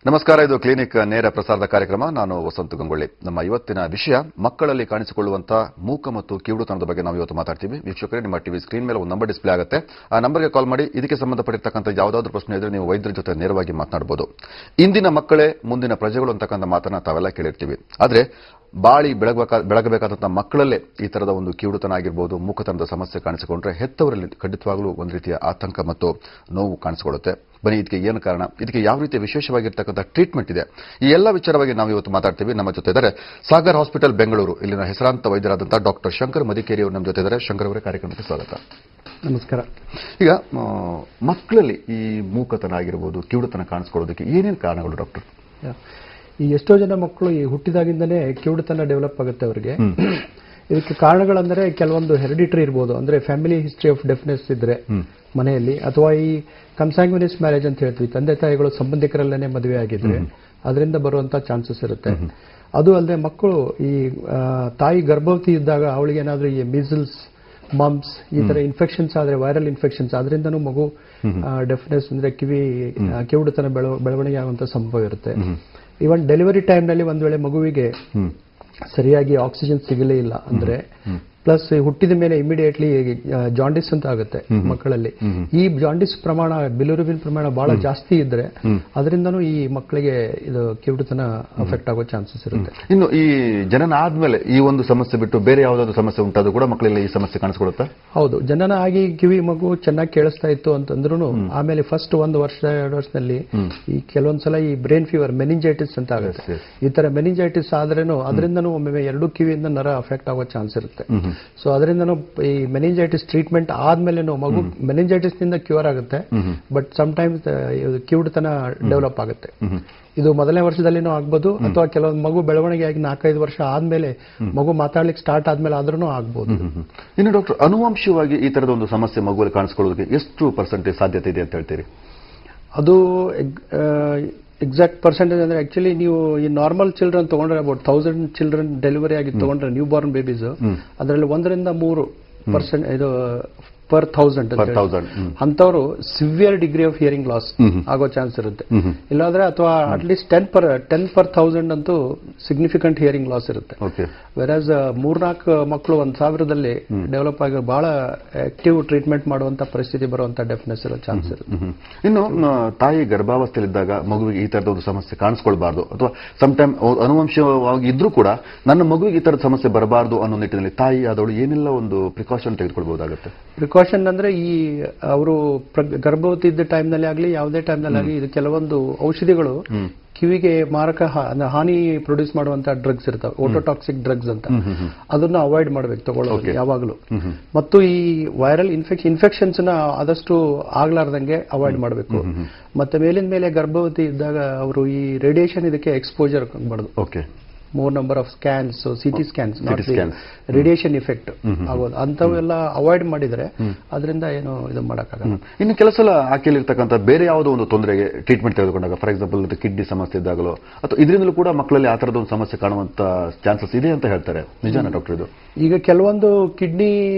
ನಮಸ್ಕಾರ. ಇದು ಕ್ಲಿನಿಕ್ ನೇರ ಪ್ರಸಾರದ ಕಾರ್ಯಕ್ರಮ. ನಾನು ವಸಂತ ಗಂಗೊಳ್ಳಿ. ನಮ್ಮ ಇವತ್ತಿನ ವಿಷಯ ಮಕ್ಕಳಲ್ಲಿ ಕಾಣಿಸಿಕೊಳ್ಳುವಂತಹ ಮೂಕ ಮತ್ತು ಕಿವುಡುತನದ ಬಗ್ಗೆ ನಾವು ಇವತ್ತು ಮಾತಾಡ್ತೀವಿ. ವೀಕ್ಷಕರೇ, ನಿಮ್ಮ ಟಿವಿ ಸ್ಕ್ರೀನ್ ಮೇಲೆ ಒಂದು ನಂಬರ್ ಡಿಸ್ಪ್ಲೇ ಆಗುತ್ತೆ. ಆ ನಂಬರ್ಗೆ ಕಾಲ್ ಮಾಡಿ. ಇದಕ್ಕೆ ಸಂಬಂಧಪಟ್ಟಿರ್ತಕ್ಕಂಥ ಯಾವುದಾದ್ರೂ ಪ್ರಶ್ನೆ ಇದ್ರೆ ನೀವು ವೈದ್ಯರ ಜೊತೆ ನೇರವಾಗಿ ಮಾತನಾಡಬಹುದು. ಇಂದಿನ ಮಕ್ಕಳೇ ಮುಂದಿನ ಪ್ರಜೆಗಳು ಅಂತಕ್ಕಂಥ ಮಾತನ್ನ ತಾವೆಲ್ಲ ಕೇಳಿರ್ತೀವಿ. ಆದ್ರೆ ಬಾಳಿ ಬೆಳಗಬೇಕಾದಂತಹ ಮಕ್ಕಳಲ್ಲೇ ಈ ತರದ ಒಂದು ಕಿವುಡುತನ ಆಗಿರಬಹುದು, ಮೂಕತನದ ಸಮಸ್ಯೆ ಕಾಣಿಸಿಕೊಂಡ್ರೆ ಹೆತ್ತವರಲ್ಲಿ ಖಂಡಿತವಾಗಲೂ ಒಂದು ರೀತಿಯ ಆತಂಕ ಮತ್ತು ನೋವು ಕಾಣಿಸಿಕೊಳ್ಳುತ್ತೆ. ಬನ್ನಿ, ಇದಕ್ಕೆ ಏನು ಕಾರಣ, ಇದಕ್ಕೆ ಯಾವ ರೀತಿಯ ವಿಶೇಷವಾಗಿರ್ತಕ್ಕಂಥ ಟ್ರೀಟ್ಮೆಂಟ್ ಇದೆ, ಈ ಎಲ್ಲ ವಿಚಾರವಾಗಿ ನಾವು ಇವತ್ತು ಮಾತಾಡ್ತೀವಿ. ನಮ್ಮ ಜೊತೆ ಇದ್ದಾರೆ ಸಾಗರ್ ಹಾಸ್ಪಿಟಲ್ ಬೆಂಗಳೂರು ಇಲ್ಲಿನ ಹೆಸರಾಂತ ವೈದ್ಯರಾದಂತಹ ಡಾಕ್ಟರ್ ಶಂಕರ್ ಮದಿಕೇರಿ ಅವರು ನಮ್ಮ ಜೊತೆ ಇದ್ದಾರೆ. ಶಂಕರ್ ಅವರೇ, ಕಾರ್ಯಕ್ರಮಕ್ಕೆ ಸ್ವಾಗತ. ನಮಸ್ಕಾರ. ಈಗ ಮಕ್ಕಳಲ್ಲಿ ಈ ಮೂಕತನ ಆಗಿರಬಹುದು, ಕಿವುಡುತನ ಕಾಣಿಸ್ಕೊಳ್ಳೋದಕ್ಕೆ ಏನೇನು ಕಾರಣಗಳು ಡಾಕ್ಟರ್? ಈ ಎಷ್ಟೋ ಜನ ಮಕ್ಕಳು ಈ ಹುಟ್ಟಿದಾಗಿಂದನೇ ಕಿವುಡುತನ ಡೆವಲಪ್ ಆಗುತ್ತೆ ಅವರಿಗೆ. ಇದಕ್ಕೆ ಕಾರಣಗಳಂದ್ರೆ ಕೆಲವೊಂದು ಹೆರಿಡಿಟರಿ ಇರ್ಬೋದು, ಅಂದ್ರೆ ಫ್ಯಾಮಿಲಿ ಹಿಸ್ಟ್ರಿ ಆಫ್ ಡೆಫ್ನೆಸ್ ಇದ್ರೆ ಮನೆಯಲ್ಲಿ, ಅಥವಾ ಈ ಕನ್ಸಾಂಗ್ಯುನಿಯಸ್ ಮ್ಯಾರೇಜ್ ಅಂತ ಹೇಳ್ತೀವಿ, ತಂದೆ ತಾಯಿಗಳು ಸಂಬಂಧಿಕರಲ್ಲೇನೆ ಮದುವೆ ಆಗಿದ್ರೆ ಅದರಿಂದ ಬರುವಂತ ಚಾನ್ಸಸ್ ಇರುತ್ತೆ. ಅದು ಅಲ್ಲದೆ ಮಕ್ಕಳು ಈ ತಾಯಿ ಗರ್ಭವತಿ ಇದ್ದಾಗ ಅವಳಿಗೆ ಏನಾದ್ರೂ ಈ ಮೀಸಲ್ಸ್, ಮಮ್ಸ್ ಈ ತರ ಇನ್ಫೆಕ್ಷನ್ಸ್ ಆದ್ರೆ, ವೈರಲ್ ಇನ್ಫೆಕ್ಷನ್ಸ್, ಅದರಿಂದನೂ ಮಗು ಡೆಫ್ನೆಸ್ ಅಂದ್ರೆ ಕಿವುಡುತನ ಬೆಳವಣಿಗೆ ಆಗುವಂತ ಸಂಭವ ಇರುತ್ತೆ. ಇವನ್ ಡೆಲಿವರಿ ಟೈಮ್ ನಲ್ಲಿ ಒಂದ್ ವೇಳೆ ಮಗುವಿಗೆ ಸರಿಯಾಗಿ ಆಕ್ಸಿಜನ್ ಸಿಗಲೇ ಇಲ್ಲ ಅಂದ್ರೆ, ಪ್ಲಸ್ ಹುಟ್ಟಿದ ಮೇಲೆ ಇಮಿಡಿಯೇಟ್ಲಿ ಜಾಂಡಿಸ್ ಅಂತ ಆಗುತ್ತೆ ಮಕ್ಕಳಲ್ಲಿ. ಈ ಜಾಂಡಿಸ್ ಪ್ರಮಾಣ, ಬಿಲಿರುಬಿನ್ ಪ್ರಮಾಣ ಬಹಳ ಜಾಸ್ತಿ ಇದ್ರೆ ಅದರಿಂದನೂ ಈ ಮಕ್ಕಳಿಗೆ ಇದು ಕಿವುಡುತನ ಅಫೆಕ್ಟ್ ಆಗೋ ಚಾನ್ಸಸ್ ಇರುತ್ತೆ. ಇನ್ನು ಈ ಜನನ ಆದ್ಮೇಲೆ ಈ ಒಂದು ಸಮಸ್ಯೆ ಬಿಟ್ಟು ಬೇರೆ ಯಾವ್ದಾದ್ರು ಸಮಸ್ಯೆ ಉಂಟಾದ್ರೂ ಕೂಡ ಮಕ್ಕಳಲ್ಲಿ ಈ ಸಮಸ್ಯೆ ಕಾಣಿಸ್ಕೊಳ್ಳುತ್ತಾ? ಹೌದು, ಜನನ ಆಗಿ ಕಿವಿ ಮಗು ಚೆನ್ನಾಗಿ ಕೇಳಿಸ್ತಾ ಇತ್ತು ಅಂತಂದ್ರೂ ಆಮೇಲೆ ಫಸ್ಟ್ 1 ವರ್ಷ 2 ವರ್ಷದಲ್ಲಿ ಈ ಕೆಲವೊಂದ್ಸಲ ಈ ಬ್ರೈನ್ ಫೀವರ್, ಮೆನಿಂಜೈಟಿಸ್ ಅಂತ ಆಗುತ್ತೆ. ಈ ತರ ಮೆನಿಂಜೈಟಿಸ್ ಆದ್ರೇನು ಅದರಿಂದನೂ ಒಮ್ಮೆ 2 ಕಿವಿಯಿಂದ ನರ ಅಫೆಕ್ಟ್ ಆಗೋ ಚಾನ್ಸ್ ಇರುತ್ತೆ. ಸೊ ಅದರಿಂದನೂ ಈ ಮೆನಿಂಜೈಟಿಸ್ ಟ್ರೀಟ್ಮೆಂಟ್ ಆದ್ಮೇಲೆ ಮಗು ಮೆನಿಂಜೈಟಿಸ್ ನಿಂದ ಕ್ಯೂರ್ ಆಗುತ್ತೆ, ಬಟ್ ಸಮ್ಟೈಮ್ಸ್ ಕಿವುಡುತನ ಡೆವಲಪ್ ಆಗುತ್ತೆ. ಇದು ಮೊದಲನೇ ವರ್ಷದಲ್ಲಿನೂ ಆಗ್ಬೋದು, ಅಥವಾ ಕೆಲವೊಂದು ಮಗು ಬೆಳವಣಿಗೆ ಆಗಿ 4-5 ವರ್ಷ ಆದ್ಮೇಲೆ ಮಗು ಮಾತಾಡ್ಲಿಕ್ಕೆ ಸ್ಟಾರ್ಟ್ ಆದ್ಮೇಲೆ ಆದ್ರೂ ಆಗ್ಬೋದು. ಇನ್ನು ಡಾಕ್ಟರ್, ಅನುವಂಶಿಕವಾಗಿ ಈ ತರದ ಒಂದು ಸಮಸ್ಯೆ ಮಗುವಲ್ಲಿ ಕಾಣಿಸ್ಕೊಳ್ಳೋದಕ್ಕೆ ಎಷ್ಟು ಪರ್ಸೆಂಟೇಜ್ ಸಾಧ್ಯತೆ ಇದೆ ಅಂತ ಹೇಳ್ತೀರಿ? ಅದು ಎಕ್ಸಾಕ್ಟ್ ಪರ್ಸೆಂಟೇಜ್ ಅಂದ್ರೆ ಆಕ್ಚುಲಿ ನೀವು ಈ ನಾರ್ಮಲ್ ಚಿಲ್ಡ್ರನ್ ತಗೊಂಡ್ರೆ ಅಬೌಟ್ 1000 ಚಿಲ್ಡ್ರನ್ ಡೆಲಿವರಿ ಆಗಿ ತಗೊಂಡ್ರೆ ನ್ಯೂ ಬಾರ್ನ್ ಬೇಬೀಸ್, ಅದರಲ್ಲಿ 1-3% ಇದು ಪರ್ 1000 ಅಂತವರು severe degree of hearing loss ಆಗೋ ಚಾನ್ಸ್ ಇರುತ್ತೆ. ಇಲ್ಲಾಂದ್ರೆ ಅಥವಾ ಅಟ್ಲೀಸ್ಟ್ 10/1000 ಅಂತೂ ಸಿಗ್ನಿಫಿಕೆಂಟ್ ಹಿಯರಿಂಗ್ ಲಾಸ್ ಇರುತ್ತೆ. ವೆರಾಸ್ 3-4 ಮಕ್ಕಳು 1000ದಲ್ಲಿ ಡೆವಲಪ್ ಆಗಿ ಬಹಳ ಆಕ್ಟಿವ್ ಟ್ರೀಟ್ಮೆಂಟ್ ಮಾಡುವಂತ ಪರಿಸ್ಥಿತಿ ಬರುವಂತ ಡೆಫ್ನೆಸ್ ಇರೋ ಚಾನ್ಸ್ ಇರುತ್ತೆ. ಇನ್ನು ತಾಯಿ ಗರ್ಭಾವಸ್ಥೆಯಲ್ಲಿದ್ದಾಗ ಮಗುವಿಗೆ ಈ ತರದ ಒಂದು ಸಮಸ್ಯೆ ಕಾಣಿಸ್ಕೊಳ್ಬಾರ್ದು, ಅಥವಾ ಸಮ್ಟೈಮ್ ಅನುವಂಶವಾಗಿ ಇದ್ರೂ ಕೂಡ ನನ್ನ ಮಗುವಿಗೆ ಈ ತರದ ಸಮಸ್ಯೆ ಬರಬಾರ್ದು ಅನ್ನೋ ನಿಟ್ಟಿನಲ್ಲಿ ತಾಯಿ ಆದವಳು ಏನೆಲ್ಲ ಒಂದು ಪ್ರಿಕಾಷನ್ ತೆಗೆದುಕೊಳ್ಬಹುದಾಗುತ್ತೆ? ಪ್ರಿಕಾಷನ್ ಅಂದ್ರೆ ಈ ಅವರು ಗರ್ಭವತಿ ಇದ್ದ ಟೈಮ್ ನಲ್ಲಿ ಆಗಲಿ ಯಾವುದೇ ಟೈಮ್ ನಲ್ಲಿ ಆಗಲಿ ಇದು ಕೆಲವೊಂದು ಔಷಧಿಗಳು ಕಿವಿಗೆ ಮಾರಕ ಹಾನಿ ಪ್ರೊಡ್ಯೂಸ್ ಮಾಡುವಂತ ಡ್ರಗ್ಸ್ ಇರ್ತಾವೆ, ಓಟೋಟಾಕ್ಸಿಕ್ ಡ್ರಗ್ಸ್ ಅಂತ, ಅದನ್ನ ಅವಾಯ್ಡ್ ಮಾಡಬೇಕು ತಗೊಳ್ಳೋದು ಯಾವಾಗಲೂ. ಮತ್ತು ಈ ವೈರಲ್ ಇನ್ಫೆಕ್ಷನ್ಸ್ ನ ಆದಷ್ಟು ಆಗ್ಲಾರ್ದಂಗೆ ಅವಾಯ್ಡ್ ಮಾಡಬೇಕು. ಮತ್ತೆ ಮೇಲಿನ ಮೇಲೆ ಗರ್ಭವತಿ ಇದ್ದಾಗ ಅವರು ಈ ರೇಡಿಯೇಷನ್ ಇದಕ್ಕೆ ಎಕ್ಸ್ಪೋಜರ್ ಮಾಡಬಹುದು. More number of scans, city scans, radiation effect ಆಗೋದು, ಅಂತವೆಲ್ಲ ಅವಾಯ್ಡ್ ಮಾಡಿದ್ರೆ ಅದರಿಂದ ಏನು ಇದು ಮಾಡಕ್ಕಾಗಲ್ಲ. ಇನ್ನು ಕೆಲವು ಸಲ ಆಕೆಯಲ್ಲಿರ್ತಕ್ಕಂಥ ಬೇರೆ ಯಾವುದೋ ಒಂದು ತೊಂದರೆಗೆ ಟ್ರೀಟ್ಮೆಂಟ್ ತೆಗೆದುಕೊಂಡಾಗ, ಫಾರ್ ಎಕ್ಸಾಂಪಲ್ ಕಿಡ್ನಿ ಸಮಸ್ಯೆ ಇದ್ದಾಗಲೋ ಅಥವಾ ಇದರಿಂದಲೂ ಕೂಡ ಮಕ್ಕಳಲ್ಲಿ ಆ ತರದ ಒಂದು ಸಮಸ್ಯೆ ಕಾಣುವಂತ ಚಾನ್ಸಸ್ ಇದೆ ಅಂತ ಹೇಳ್ತಾರೆ. ನಿಜಾನ ಡಾಕ್ಟರ್ ಇದು? ಈಗ ಕೆಲವೊಂದು ಕಿಡ್ನಿ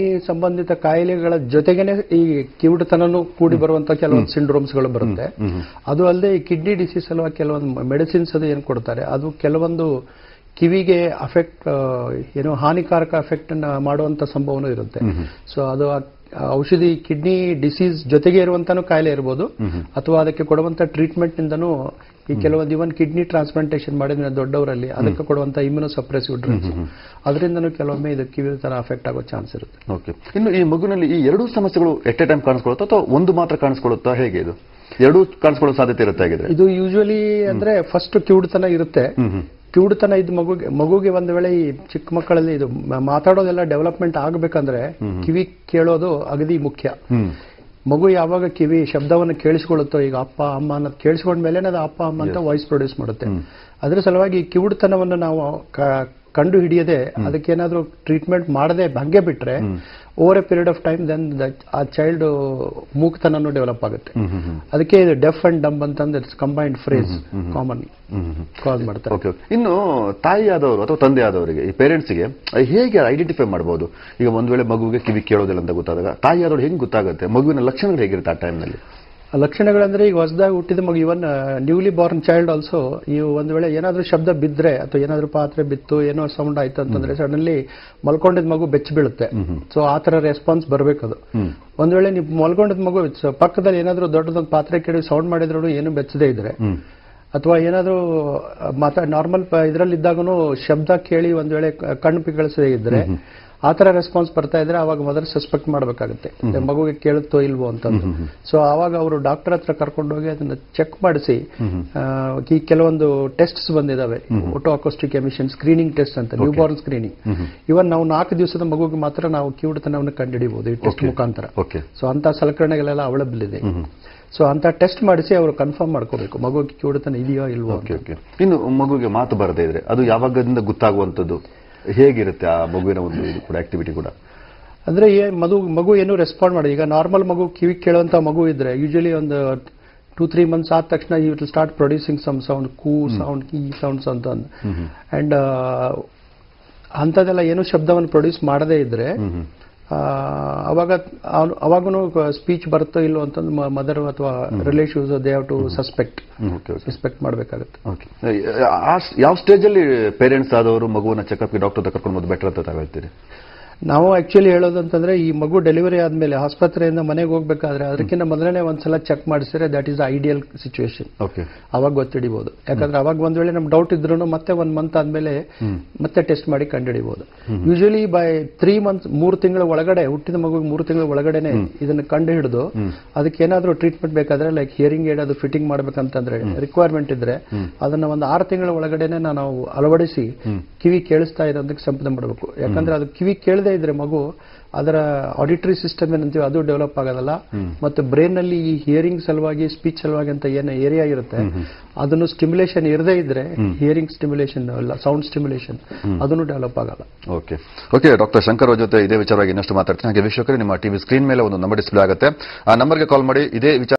ಸಂಬಂಧಿತ ಕಾಯಿಲೆಗಳ ಜೊತೆಗೇನೆ ಈ ಕಿವುಡುತನೂ ಕೂಡಿ ಬರುವಂತ ಕೆಲವೊಂದು ಸಿಂಡ್ರೋಮ್ಸ್ ಗಳು ಬರುತ್ತೆ. ಅದು ಅಲ್ಲದೆ ಈ ಕಿಡ್ನಿ ಡಿಸೀಸ್ ಅಲ್ವಾ ಕೆಲವೊಂದು ಮೆಡಿಸಿನ್ಸ್ ಅದು ಏನು ಕೊಡ್ತಾರೆ, ಅದು ಕೆಲವೊಂದು ಕಿವಿಗೆ ಅಫೆಕ್ಟ್ ಏನೋ ಹಾನಿಕಾರಕ ಎಫೆಕ್ಟ್ ಅನ್ನ ಮಾಡುವಂತ ಸಂಭವನೂ ಇರುತ್ತೆ. ಸೊ ಅದು ಔಷಧಿ ಕಿಡ್ನಿ ಡಿಸೀಸ್ ಜೊತೆಗೆ ಇರುವಂತಾನು ಕಾಯಿಲೆ ಇರಬಹುದು, ಅಥವಾ ಅದಕ್ಕೆ ಕೊಡುವಂತ ಟ್ರೀಟ್ಮೆಂಟ್ ನಿಂದನೂ ಈ ಕೆಲವೊಂದು ಇವನ್ ಕಿಡ್ನಿ ಟ್ರಾನ್ಸ್ಪ್ಲಾಂಟೇಷನ್ ಮಾಡಿದ್ರೆ ದೊಡ್ಡವರಲ್ಲಿ ಅದಕ್ಕೆ ಕೊಡುವಂತ ಇಮ್ಯುನೋಸಪ್ರೆಸಿವ್ ಡ್ರಗ್ಸ್, ಅದರಿಂದನೂ ಕೆಲವೊಮ್ಮೆ ಇದು ಕಿವಿ ತರ ಅಫೆಕ್ಟ್ ಆಗೋ ಚಾನ್ಸ್ ಇರುತ್ತೆ. ಇನ್ನು ಈ ಮಗುವಿನಲ್ಲಿ ಈ 2 ಸಮಸ್ಯೆಗಳು ಎಟ್ ಎ ಟೈಮ್ ಕಾಣಿಸ್ಕೊಳ್ಳುತ್ತಾ ಅಥವಾ ಒಂದು ಮಾತ್ರ ಕಾಣಿಸ್ಕೊಳ್ಳುತ್ತಾ, ಹೇಗೆ ಇದು? 2 ಕಾಣಿಸ್ಕೊಳ್ಳೋ ಸಾಧ್ಯತೆ ಇರುತ್ತೆ ಹಾಗಿದ್ರೆ? ಇದು ಯೂಶುವಲಿ ಅಂದ್ರೆ ಫಸ್ಟ್ ಕಿವುಡುತನ ಇರುತ್ತೆ. ಕಿವುಡುತನ ಇದ್ದ ಮಗುಗೆ ಒಂದು ವೇಳೆ ಈ ಚಿಕ್ಕ ಮಕ್ಕಳಲ್ಲಿ ಇದು ಮಾತಾಡೋದೆಲ್ಲ ಡೆವಲಪ್ಮೆಂಟ್ ಆಗಬೇಕಂದ್ರೆ ಕಿವಿ ಕೇಳೋದು ಅಗದಿ ಮುಖ್ಯ. ಮಗು ಯಾವಾಗ ಕಿವಿ ಶಬ್ದವನ್ನು ಕೇಳಿಸ್ಕೊಳ್ಳುತ್ತೋ, ಈಗ ಅಪ್ಪ ಅಮ್ಮ ಅನ್ನೋದು ಕೇಳಿಸ್ಕೊಂಡ್ಮೇಲೆ ಅದು ಅಪ್ಪ ಅಮ್ಮ ಅಂತ ವಾಯ್ಸ್ ಪ್ರೊಡ್ಯೂಸ್ ಮಾಡುತ್ತೆ. ಅದರ ಸಲುವಾಗಿ ಕಿವುಡುತನವನ್ನು ನಾವು ಕಂಡು ಹಿಡಿಯದೆ ಅದಕ್ಕೇನಾದ್ರೂ ಟ್ರೀಟ್ಮೆಂಟ್ ಮಾಡದೆ ಹಂಗೆ ಬಿಟ್ರೆ over a period of time then ಆ ಚೈಲ್ಡ್ ಮೂಕ್ತನೂ ಡೆವಲಪ್ ಆಗುತ್ತೆ. ಅದಕ್ಕೆ ಇದು ಡೆಫ್ ಅಂಡ್ ಡಂಬ್ ಅಂತಂದ್ರೆ ಕಂಬೈನ್ಡ್ ಫ್ರೇಸ್ ಕಾಮನ್ ಕಾಸ್ ಮಾಡ್ತಾರೆ. ಇನ್ನು ತಾಯಿ ಆದವರು ಅಥವಾ ತಂದೆ ಆದವರಿಗೆ, ಈ ಪೇರೆಂಟ್ಸ್ಗೆ ಹೇಗೆ ಐಡೆಂಟಿಫೈ ಮಾಡಬಹುದು? ಈಗ ಒಂದ್ ವೇಳೆ ಮಗುವಿಗೆ ಕಿವಿ ಕೇಳೋದಿಲ್ಲ ಅಂತ ಗೊತ್ತಾದಾಗ ತಾಯಿ ಆದವರು ಹೆಂಗ್ ಗೊತ್ತಾಗುತ್ತೆ? ಮಗುವಿನ ಲಕ್ಷಣಗಳು ಹೇಗಿರುತ್ತೆ ಆ ಟೈಮ್ನಲ್ಲಿ? ಲಕ್ಷಣಗಳಂದ್ರೆ ಈಗ ಹೊಸದಾಗಿ ಹುಟ್ಟಿದ ಮಗು, ಇವನ್ ನ್ಯೂಲಿ ಬಾರ್ನ್ ಚೈಲ್ಡ್ ಆಲ್ಸೋ, ನೀವು ಒಂದ್ ವೇಳೆ ಏನಾದ್ರೂ ಶಬ್ದ ಬಿದ್ರೆ ಅಥವಾ ಏನಾದ್ರೂ ಪಾತ್ರೆ ಬಿತ್ತು, ಏನೋ ಸೌಂಡ್ ಆಯ್ತು ಅಂತಂದ್ರೆ ಸಡನ್ಲಿ ಮಲ್ಕೊಂಡಿದ್ ಮಗು ಬೆಚ್ಚ ಬೀಳುತ್ತೆ. ಸೊ ಆ ತರ ರೆಸ್ಪಾನ್ಸ್ ಬರ್ಬೇಕದು. ಒಂದ್ ವೇಳೆ ನೀವು ಮಲ್ಕೊಂಡಿದ್ ಮಗು ಪಕ್ಕದಲ್ಲಿ ಏನಾದ್ರೂ ದೊಡ್ಡದೊಂದು ಪಾತ್ರೆ ಕೆಡಿ ಸೌಂಡ್ ಮಾಡಿದ್ರು ಏನು ಬೆಚ್ಚದೇ ಇದ್ರೆ, ಅಥವಾ ಏನಾದ್ರೂ ನಾರ್ಮಲ್ ಇದ್ರಲ್ಲಿ ಇದ್ದಾಗೂ ಶಬ್ದ ಕೇಳಿ ಒಂದ್ ವೇಳೆ ಕಣ್ಣು ಪಿಗಳಿಸದೇ ಇದ್ರೆ, ಆ ತರ ರೆಸ್ಪಾನ್ಸ್ ಬರ್ತಾ ಇದ್ರೆ ಅವಾಗ ಮೊದಲು ಸಸ್ಪೆಕ್ಟ್ ಮಾಡಬೇಕಾಗುತ್ತೆ ಮಗುಗೆ ಕೇಳುತ್ತೋ ಇಲ್ವೋ ಅಂತಂದು. ಸೊ ಆವಾಗ ಅವರು ಡಾಕ್ಟರ್ ಹತ್ರ ಕರ್ಕೊಂಡೋಗಿ ಅದನ್ನ ಚೆಕ್ ಮಾಡಿಸಿ, ಈ ಕೆಲವೊಂದು ಟೆಸ್ಟ್ಸ್ ಬಂದಿದಾವೆ, ಓಟೋ ಅಕೋಸ್ಟಿಕ್ ಎಮಿಷನ್ ಸ್ಕ್ರೀನಿಂಗ್ ಟೆಸ್ಟ್ ಅಂತ, ನ್ಯೂ ಬಾರ್ನ್ ಸ್ಕ್ರೀನಿಂಗ್. ಇವನ್ ನಾವು 4 ದಿವಸದ ಮಗುಗೆ ಮಾತ್ರ ನಾವು ಕಿವುಡುತನವನ್ನು ಕಂಡುಹಿಡಿಯಬಹುದು ಈ ಟೆಸ್ಟ್ ಮುಖಾಂತರ. ಸೊ ಅಂತ ಸಲಕರಣೆಗಳೆಲ್ಲ ಅವೈಲಬಲ್ ಇದೆ. ಸೊ ಅಂತ ಟೆಸ್ಟ್ ಮಾಡಿಸಿ ಅವರು ಕನ್ಫರ್ಮ್ ಮಾಡ್ಕೋಬೇಕು ಮಗುಗೆ ಕಿವುಡುತನ ಇದೆಯೋ ಇಲ್ವೋ. ಇನ್ನು ಮಗುಗೆ ಮಾತು ಬರದೇ ಇದ್ರೆ ಅದು ಯಾವಾಗದಿಂದ ಗೊತ್ತಾಗುವಂತದ್ದು, ಹೇಗಿರುತ್ತೆ ಆ ಮಗುವಿನ ಒಂದು ಕೂಡ ಆಕ್ಟಿವಿಟಿ ಕೂಡ? ಅಂದ್ರೆ ಮಗು ಏನು ರೆಸ್ಪಾಂಡ್ ಮಾಡಿ, ಈಗ ನಾರ್ಮಲ್ ಮಗು ಕಿವಿ ಕೇಳುವಂತ ಮಗು ಇದ್ರೆ ಯೂಶಲಿ ಒಂದು 2-3 months ಆದ ತಕ್ಷಣ you will start producing some sound, ಕೂ ಸೌಂಡ್, ಕೀ ಸೌಂಡ್ಸ್ ಅಂತ. ಅಂಡ್ ಅಂತದೆಲ್ಲ ಏನು ಶಬ್ದವನ್ನು ಪ್ರೊಡ್ಯೂಸ್ ಮಾಡದೇ ಇದ್ರೆ ಅವಾಗೂ ಸ್ಪೀಚ್ ಬರುತ್ತೋ ಇಲ್ಲೋ ಅಂತ ಮದರ್ ಅಥವಾ relatives they have to suspect ಮಾಡಬೇಕಾಗುತ್ತೆ. ಯಾವ ಸ್ಟೇಜ್ ಅಲ್ಲಿ ಪೇರೆಂಟ್ಸ್ ಆದವರು ಮಗುವನ್ನ ಚೆಕಪ್ಗೆ ಡಾಕ್ಟರ್ ಕರ್ಕೊಂಡು ಬೆಟರ್ ಅಂತ ತಾವು ಹೇಳ್ತೀರಿ? ನಾವು ಆಕ್ಚುಲಿ ಹೇಳೋದಂತಂದ್ರೆ ಈ ಮಗು ಡೆಲಿವರಿ ಆದ್ಮೇಲೆ ಆಸ್ಪತ್ರೆಯಿಂದ ಮನೆಗೆ ಹೋಗ್ಬೇಕಾದ್ರೆ ಅದಕ್ಕಿಂತ ಮೊದಲನೇ ಒಂದ್ಸಲ ಚೆಕ್ ಮಾಡಿಸಿದ್ರೆ ದಟ್ ಈಸ್ ಐಡಿಯಲ್ ಸಿಚುವೇಶನ್. ಅವಾಗ ಗೊತ್ತಿಡಿಬಹುದು. ಯಾಕಂದ್ರೆ ಅವಾಗ ಒಂದ್ ವೇಳೆ ನಮ್ ಡೌಟ್ ಇದ್ರು ಮತ್ತೆ 1 month ಆದ್ಮೇಲೆ ಮತ್ತೆ ಟೆಸ್ಟ್ ಮಾಡಿ ಕಂಡುಹಿಡಿಬಹುದು. ಯೂಶಲಿ ಬೈ 3 months 3 ತಿಂಗಳ ಒಳಗಡೆ, ಹುಟ್ಟಿದ ಮಗುಗೆ 3 ತಿಂಗಳ ಒಳಗಡೆನೆ ಇದನ್ನ ಕಂಡು ಹಿಡಿದು ಅದಕ್ಕೆ ಏನಾದ್ರೂ ಟ್ರೀಟ್ಮೆಂಟ್ ಬೇಕಾದ್ರೆ ಲೈಕ್ ಹಿಯರಿಂಗ್ ಏಡ್ ಅದು ಫಿಟ್ಟಿಂಗ್ ಮಾಡ್ಬೇಕಂತಂದ್ರೆ ರಿಕ್ವೈರ್ಮೆಂಟ್ ಇದ್ರೆ ಅದನ್ನ ಒಂದು 6 ತಿಂಗಳ ಒಳಗಡೆನೆ ನಾವು ಅಳವಡಿಸಿ ಕಿವಿ ಕೇಳಿಸ್ತಾ ಇರೋದಕ್ಕೆ ಸಂಪಾದನೆ ಮಾಡಬೇಕು. ಯಾಕಂದ್ರೆ ಅದು ಕಿವಿ ಕೇಳದೆ ಇದ್ರೆ ಮಗು ಅದರ ಆಡಿಟರಿ ಸಿಸ್ಟಮ್ ಏನಂತೀವಿ ಅದು ಡೆವಲಪ್ ಆಗೋದಲ್ಲ. ಮತ್ತೆ ಬ್ರೈನ್ ನಲ್ಲಿ ಈ ಹಿಯರಿಂಗ್ ಸಲುವಾಗಿ, ಸ್ಪೀಚ್ ಸಲುವಾಗಿ ಅಂತ ಏನು ಏರಿಯಾ ಇರುತ್ತೆ ಅದನ್ನು ಸ್ಟಿಮ್ಯುಲೇಷನ್ ಇರದೇ ಇದ್ರೆ, ಹಿಯರಿಂಗ್ ಸ್ಟಿಮ್ಯುಲೇಷನ್ ಅಲ್ಲ ಸೌಂಡ್ ಸ್ಟಿಮ್ಯುಲೇಷನ್, ಅದನ್ನು ಡೆವಲಪ್ ಆಗಲ್ಲ. ಓಕೆ ಡಾಕ್ಟರ್ ಶಂಕರ್ ಅವ್ರ ಜೊತೆ ಇದೇ ವಿಚಾರವಾಗಿ ಇನ್ನಷ್ಟು ಮಾತಾಡ್ತೀನಿ. ಹಾಗೆ ವೀಕ್ಷಕರೇ, ನಿಮ್ಮ ಟಿವಿ ಸ್ಕ್ರೀನ್ ಮೇಲೆ ಒಂದು ನಂಬರ್ ಡಿಸ್ಪ್ಲೇ ಆಗುತ್ತೆ, ಆ ನಂಬರ್ಗೆ ಕಾಲ್ ಮಾಡಿ ಇದೇ ವಿಚಾರ